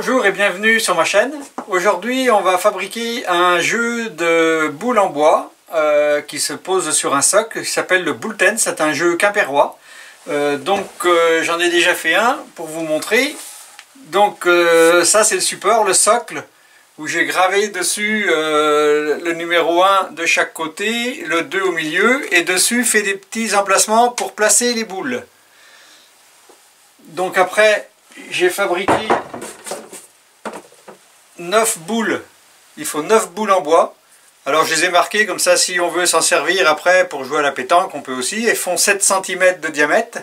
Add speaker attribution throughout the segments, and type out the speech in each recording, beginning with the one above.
Speaker 1: Bonjour et bienvenue sur ma chaîne. Aujourd'hui on va fabriquer un jeu de boules en bois qui se pose sur un socle qui s'appelle le Boule-Ten. C'est un jeu quimpérois. J'en ai déjà fait un pour vous montrer. Ça c'est le support, le socle, où j'ai gravé dessus le numéro 1 de chaque côté, le 2 au milieu, et dessus fait des petits emplacements pour placer les boules. Donc après j'ai fabriqué 9 boules, il faut 9 boules en bois. Alors je les ai marquées comme ça, si on veut s'en servir après pour jouer à la pétanque, on peut aussi. Elles font 7 cm de diamètre.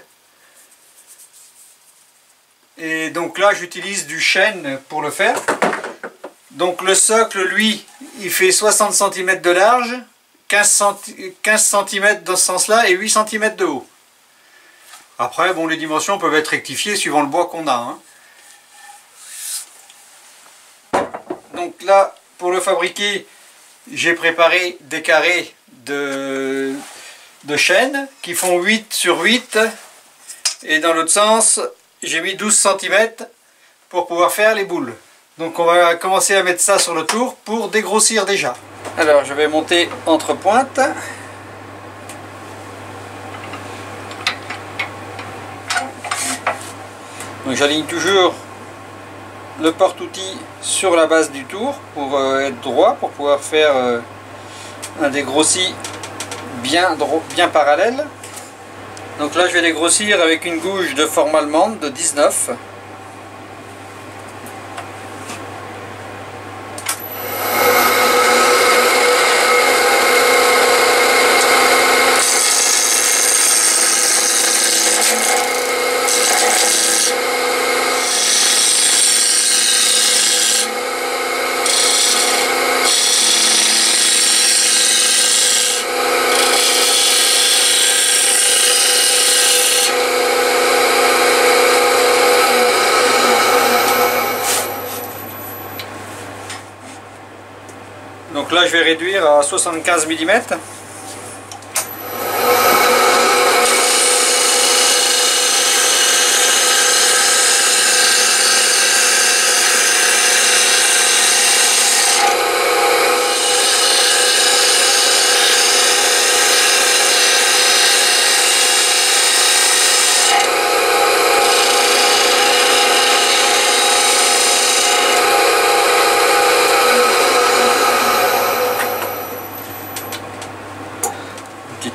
Speaker 1: Et donc là j'utilise du chêne pour le faire. Donc le socle, lui, il fait 60 cm de large, 15 cm dans ce sens-là et 8 cm de haut. Après, bon, les dimensions peuvent être rectifiées suivant le bois qu'on a, hein. Donc là, pour le fabriquer, j'ai préparé des carrés de chêne qui font 8 sur 8. Et dans l'autre sens, j'ai mis 12 cm pour pouvoir faire les boules. Donc on va commencer à mettre ça sur le tour pour dégrossir déjà. Alors je vais monter entre pointes. Donc j'aligne toujours le porte-outil sur la base du tour pour être droit, pour pouvoir faire un dégrossi bien parallèle. Donc là je vais dégrossir avec une gouge de forme allemande de 19. Donc là je vais réduire à 75 mm.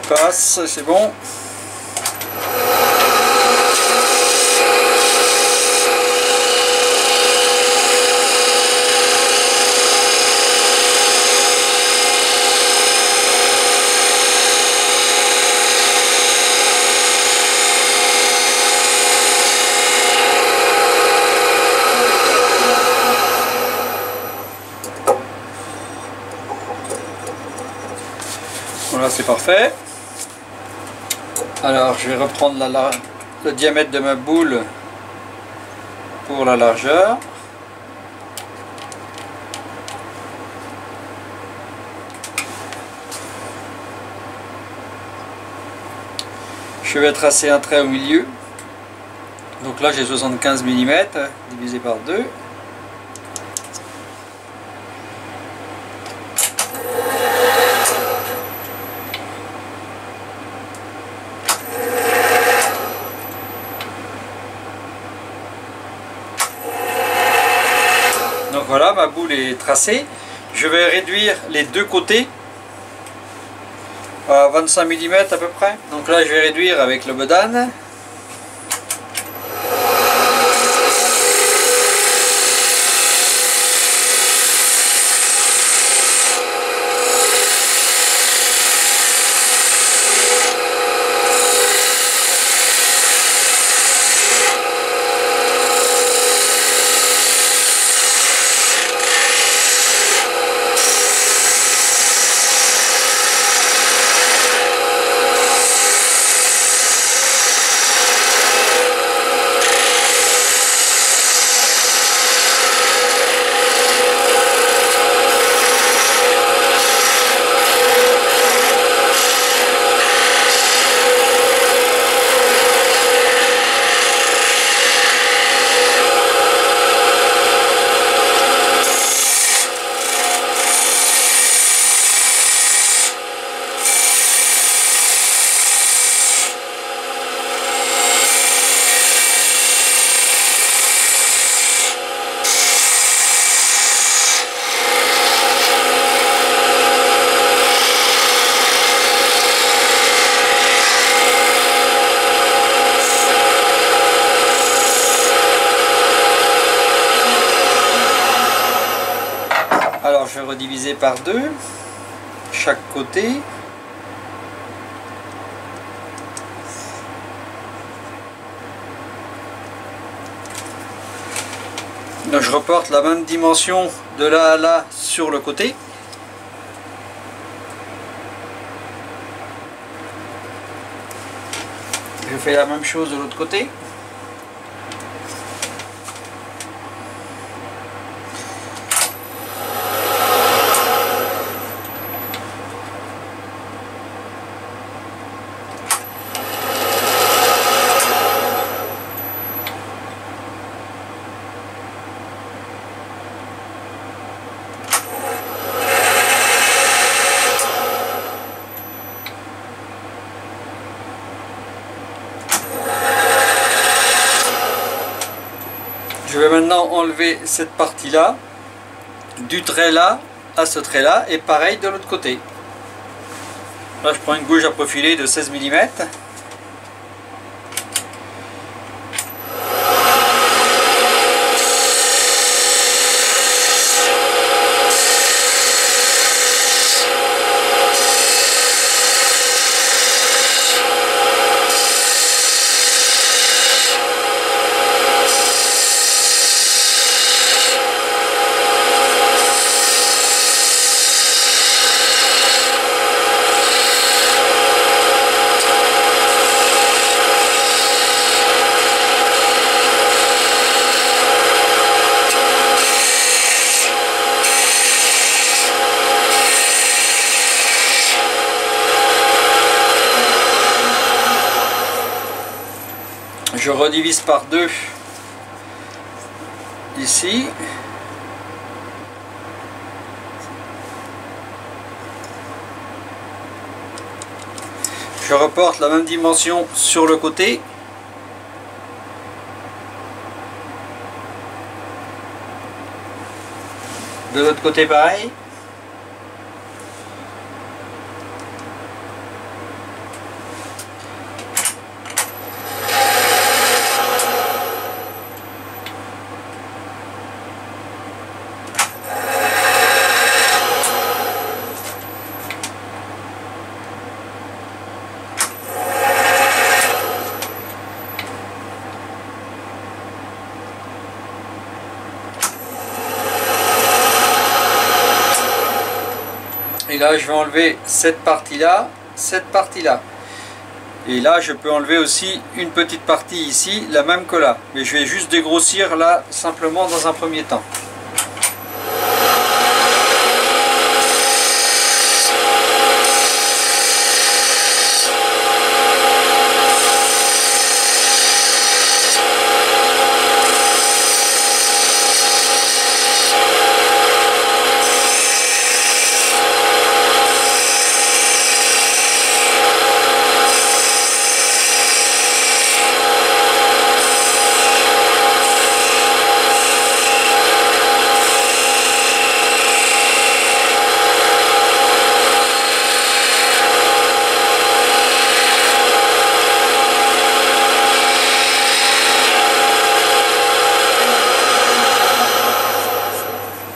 Speaker 1: Passe, c'est bon. Voilà, c'est parfait. Alors je vais reprendre le diamètre de ma boule pour la largeur. Je vais tracer un trait au milieu. Donc là j'ai 75 mm divisé par 2. Donc voilà, ma boule est tracée. Je vais réduire les deux côtés à 25 mm à peu près. Donc là je vais réduire avec le bedane. Alors je vais rediviser par deux chaque côté. Donc je reporte la même dimension de là à là sur le côté. Je fais la même chose de l'autre côté. Je vais maintenant enlever cette partie là, du trait là à ce trait là, et pareil de l'autre côté. Là je prends une gouge à profiler de 16 mm. Je redivise par deux ici. Je reporte la même dimension sur le côté. De l'autre côté pareil. Et là je vais enlever cette partie là, cette partie là. Et là je peux enlever aussi une petite partie ici, la même que là. Mais je vais juste dégrossir là simplement dans un premier temps.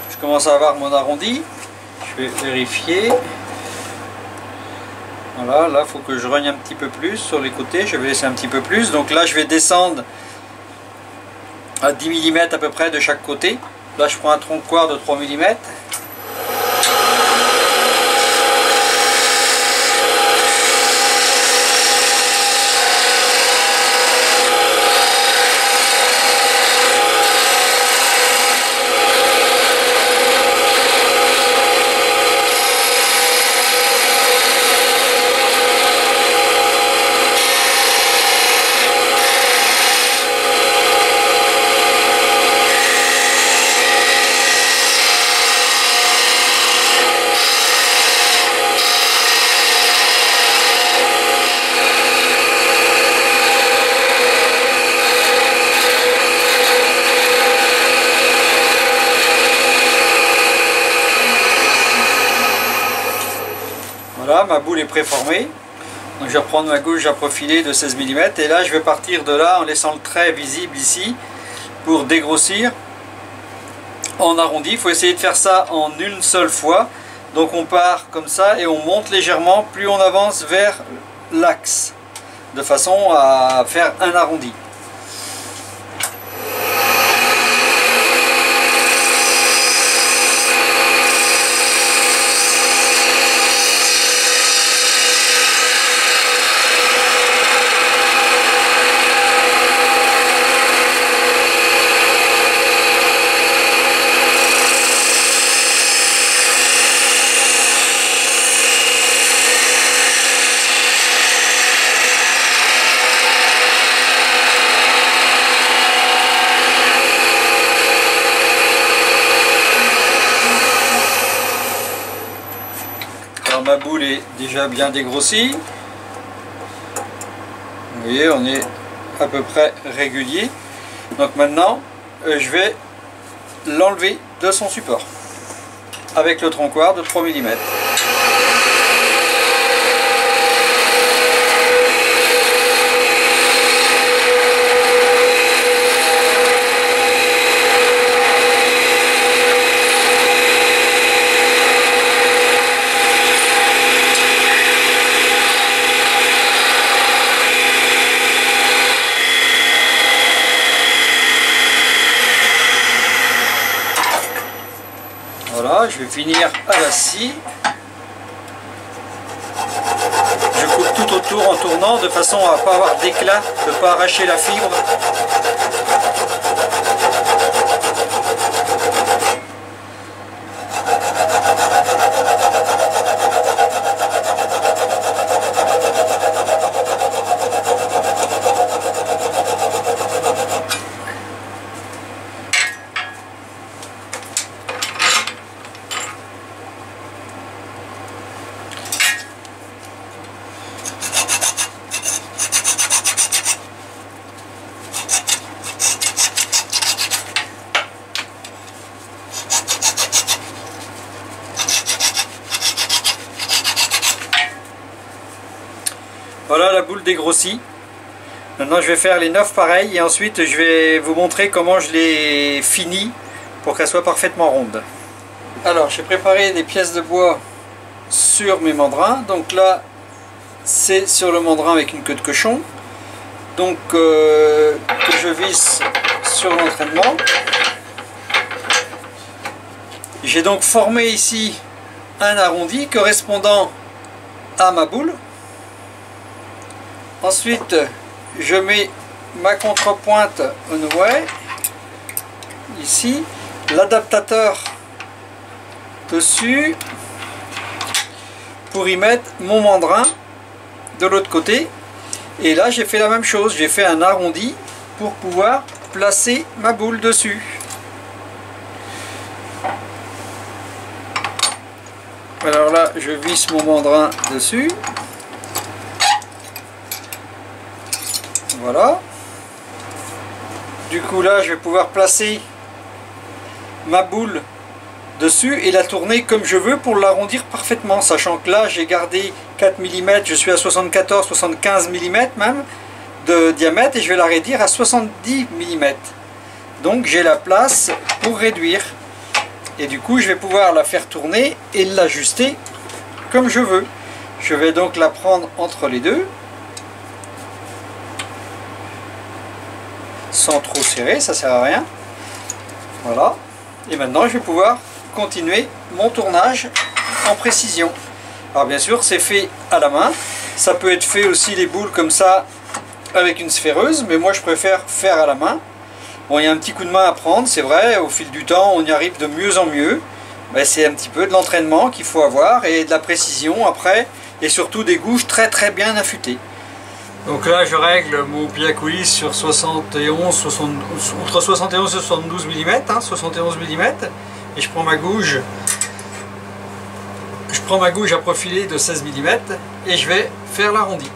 Speaker 1: Je commence à avoir mon arrondi. Je vais vérifier. Voilà, là il faut que je rogne un petit peu plus sur les côtés. Je vais laisser un petit peu plus. Donc là je vais descendre à 10 mm à peu près de chaque côté. Là je prends un tronc de coir de 3 mm. Voilà, ma boule est préformée. Donc je vais reprendre ma gouge à profiler de 16 mm et là je vais partir de là en laissant le trait visible ici pour dégrossir en arrondi. Il faut essayer de faire ça en une seule fois. Donc on part comme ça et on monte légèrement plus on avance vers l'axe, de façon à faire un arrondi. Ma boule est déjà bien dégrossie. Vous voyez, on est à peu près régulier. Donc maintenant, je vais l'enlever de son support avec le troncoir de 3 mm. Voilà, je vais finir à la scie. Je coupe tout autour en tournant de façon à ne pas avoir d'éclat, de ne pas arracher la fibre. Voilà la boule dégrossie. Maintenant je vais faire les 9 pareils et ensuite je vais vous montrer comment je les finis pour qu'elles soient parfaitement rondes. Alors j'ai préparé des pièces de bois sur mes mandrins. Donc là c'est sur le mandrin avec une queue de cochon. Donc que je visse sur l'entraînement. J'ai donc formé ici un arrondi correspondant à ma boule. Ensuite, je mets ma contrepointe Onway, ici, l'adaptateur dessus, pour y mettre mon mandrin de l'autre côté. Et là, j'ai fait la même chose, j'ai fait un arrondi pour pouvoir placer ma boule dessus. Alors là, je visse mon mandrin dessus. Voilà. Du coup là je vais pouvoir placer ma boule dessus et la tourner comme je veux pour l'arrondir parfaitement, sachant que là j'ai gardé 4 mm, je suis à 74-75 mm même de diamètre et je vais la réduire à 70 mm. Donc j'ai la place pour réduire et du coup je vais pouvoir la faire tourner et l'ajuster comme je veux. Je vais donc la prendre entre les deux, sans trop serrer, ça sert à rien. Voilà. Et maintenant je vais pouvoir continuer mon tournage en précision. Alors bien sûr c'est fait à la main. Ça peut être fait aussi les boules comme ça avec une sphaireuse, mais moi je préfère faire à la main. Bon, il y a un petit coup de main à prendre, c'est vrai, au fil du temps on y arrive de mieux en mieux. Mais c'est un petit peu de l'entraînement qu'il faut avoir et de la précision après, et surtout des gouges très très bien affûtées. Donc là je règle mon pied à coulisses sur 71, entre 71 et 72 mm, hein, 71 mm, et je prends ma gouge à profiler de 16 mm et je vais faire l'arrondi.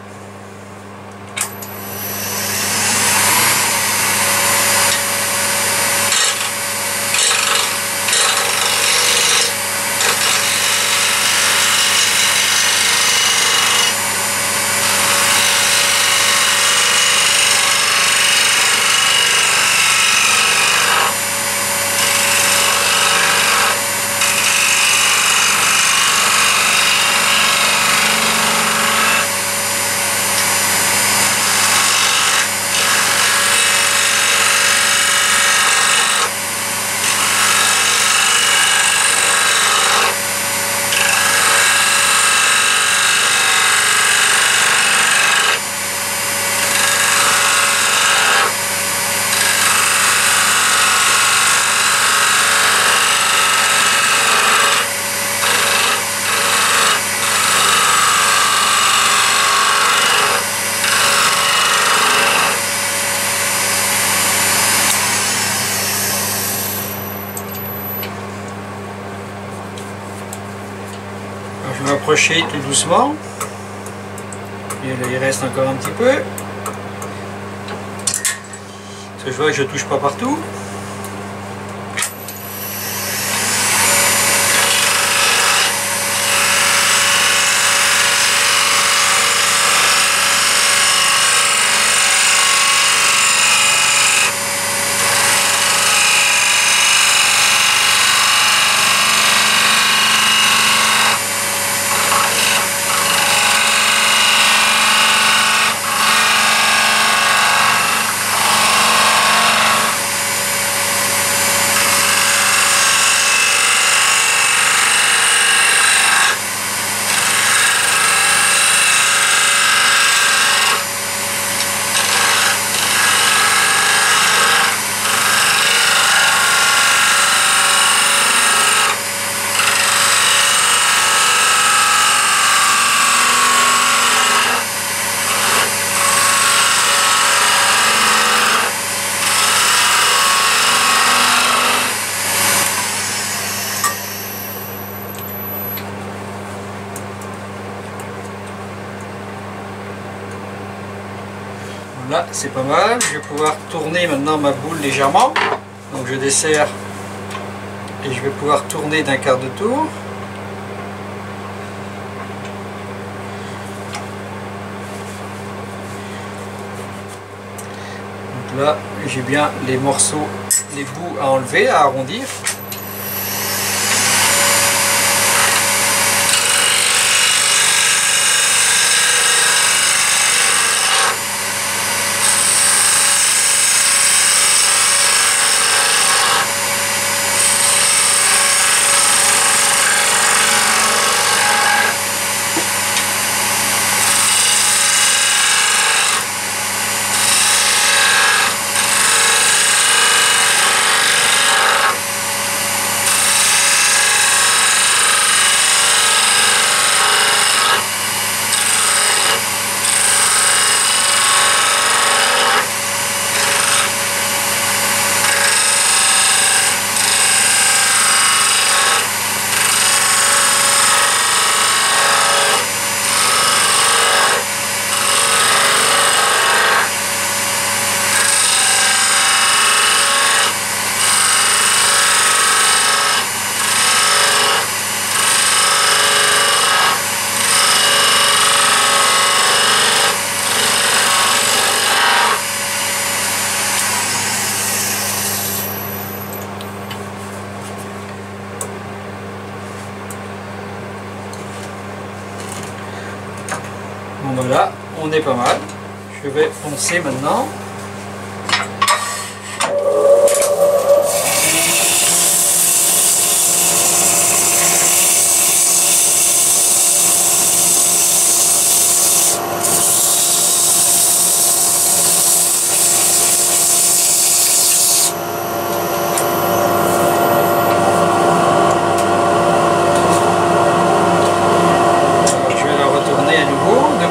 Speaker 1: rapprocher tout doucement. Et là, il reste encore un petit peu. Parce que je vois que je ne touche pas partout. Là, c'est pas mal. Je vais pouvoir tourner maintenant ma boule légèrement. Donc je desserre et je vais pouvoir tourner d'un quart de tour. Donc là, j'ai bien les morceaux, les bouts à enlever, à arrondir. Bon voilà, on est pas mal. Je vais poncer maintenant.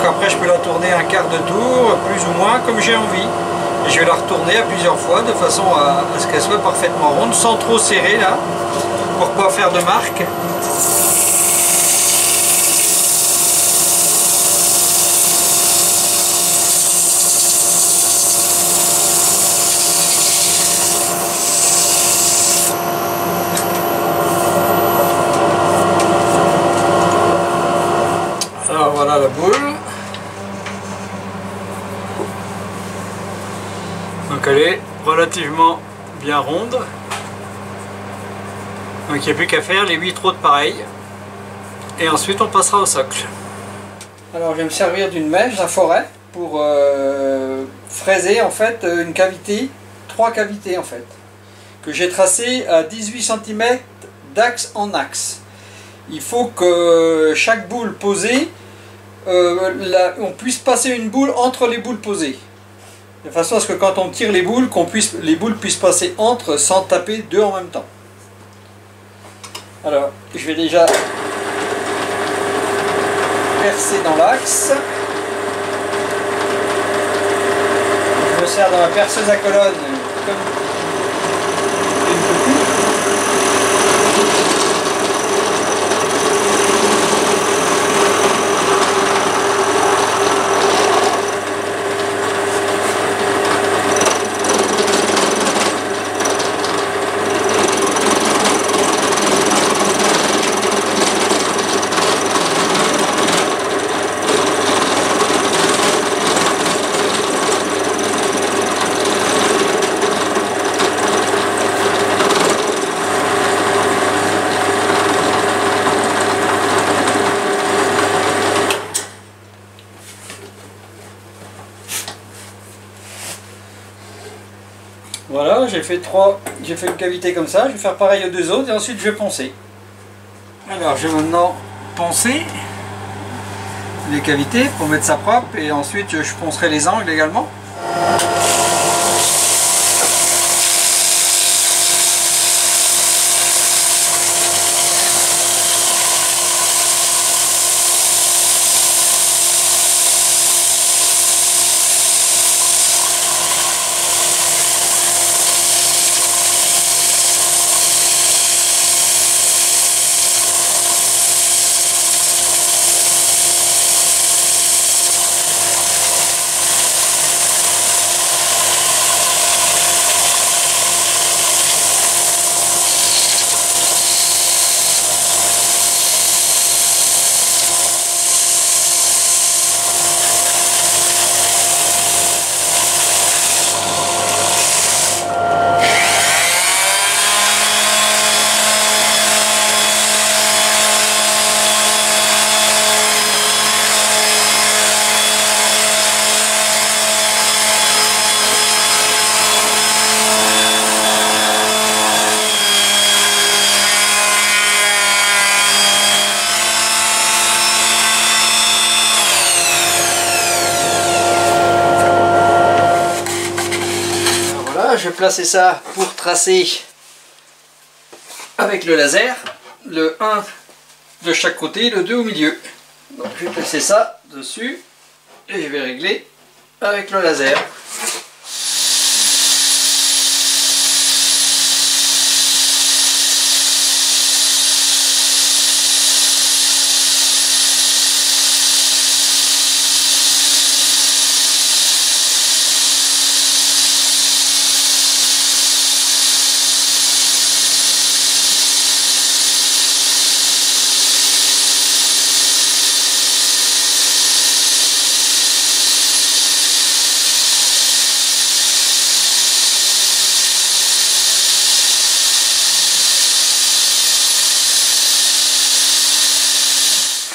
Speaker 1: Après je peux la tourner un quart de tour, plus ou moins, comme j'ai envie. Et je vais la retourner à plusieurs fois de façon à ce qu'elle soit parfaitement ronde, sans trop serrer là, pour pas faire de marque. Alors voilà la boule. Donc elle est relativement bien ronde. Donc il n'y a plus qu'à faire les 8 trous de pareil. Et ensuite on passera au socle. Alors je vais me servir d'une mèche, d'un forêt, pour fraiser en fait une cavité, 3 cavités en fait, que j'ai tracé à 18 cm d'axe en axe. Il faut que chaque boule posée, on puisse passer une boule entre les boules posées. De façon à ce que quand on tire les boules, les boules puissent passer entre sans taper deux en même temps. Alors, je vais déjà percer dans l'axe. Je me sers dans ma perceuse à colonne comme une petite. j'ai fait une cavité comme ça, je vais faire pareil aux deux autres et ensuite je vais poncer. Alors je vais maintenant poncer les cavités pour mettre ça propre et ensuite je poncerai les angles également. Je vais placer ça pour tracer avec le laser, le 1 de chaque côté, le 2 au milieu. Donc je vais placer ça dessus et je vais régler avec le laser.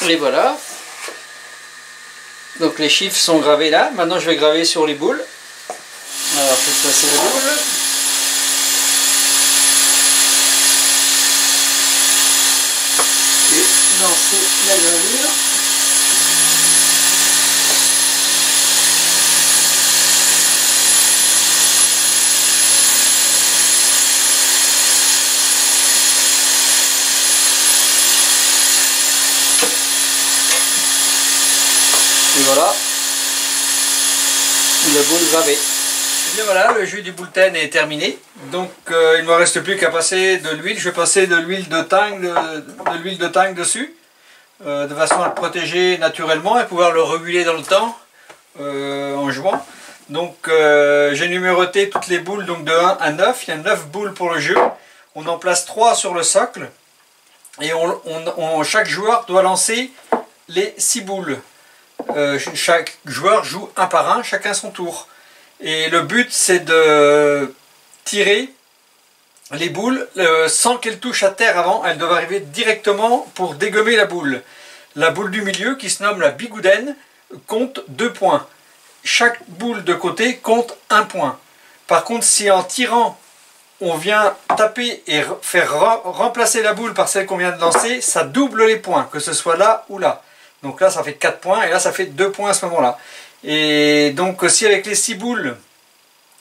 Speaker 1: Et voilà, donc les chiffres sont gravés là. Maintenant je vais graver sur les boules. Alors je vais placer les boules. Et lancer la gravure. Et voilà, la boule gravée. Et bien voilà, le jus du Boulten est terminé. Donc il ne me reste plus qu'à passer de l'huile. Je vais passer de l'huile de tang dessus, de façon à le protéger naturellement et pouvoir le réguler dans le temps en jouant. Donc j'ai numéroté toutes les boules donc de 1 à 9. Il y a 9 boules pour le jeu. On en place 3 sur le socle. Et chaque joueur doit lancer les 6 boules. Chaque joueur joue un par un, chacun son tour. Et le but c'est de tirer les boules sans qu'elles touchent à terre avant. Elles doivent arriver directement pour dégommer la boule. La boule du milieu, qui se nomme la bigouden, compte 2 points. Chaque boule de côté compte 1 point. Par contre, si en tirant on vient taper et faire remplacer la boule par celle qu'on vient de lancer, ça double les points, que ce soit là ou là. Donc là ça fait 4 points et là ça fait 2 points à ce moment là. Et donc si avec les 6 boules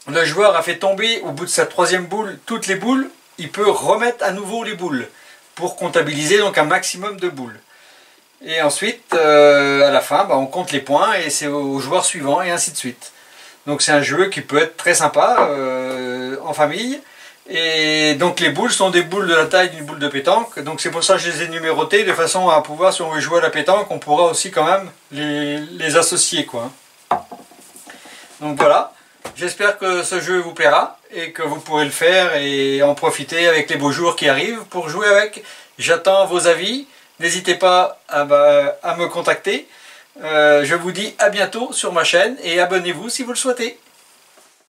Speaker 1: le joueur a fait tomber au bout de sa 3e boule toutes les boules, il peut remettre à nouveau les boules pour comptabiliser donc un maximum de boules. Et ensuite à la fin on compte les points et c'est au joueur suivant et ainsi de suite. Donc c'est un jeu qui peut être très sympa en famille. Et donc les boules sont des boules de la taille d'une boule de pétanque, donc c'est pour ça que je les ai numérotées de façon à pouvoir, si on veut jouer à la pétanque, on pourra aussi quand même les associer quoi. Donc voilà, j'espère que ce jeu vous plaira et que vous pourrez le faire et en profiter avec les beaux jours qui arrivent pour jouer avec. J'attends vos avis, n'hésitez pas à me contacter. Je vous dis à bientôt sur ma chaîne et abonnez-vous si vous le souhaitez.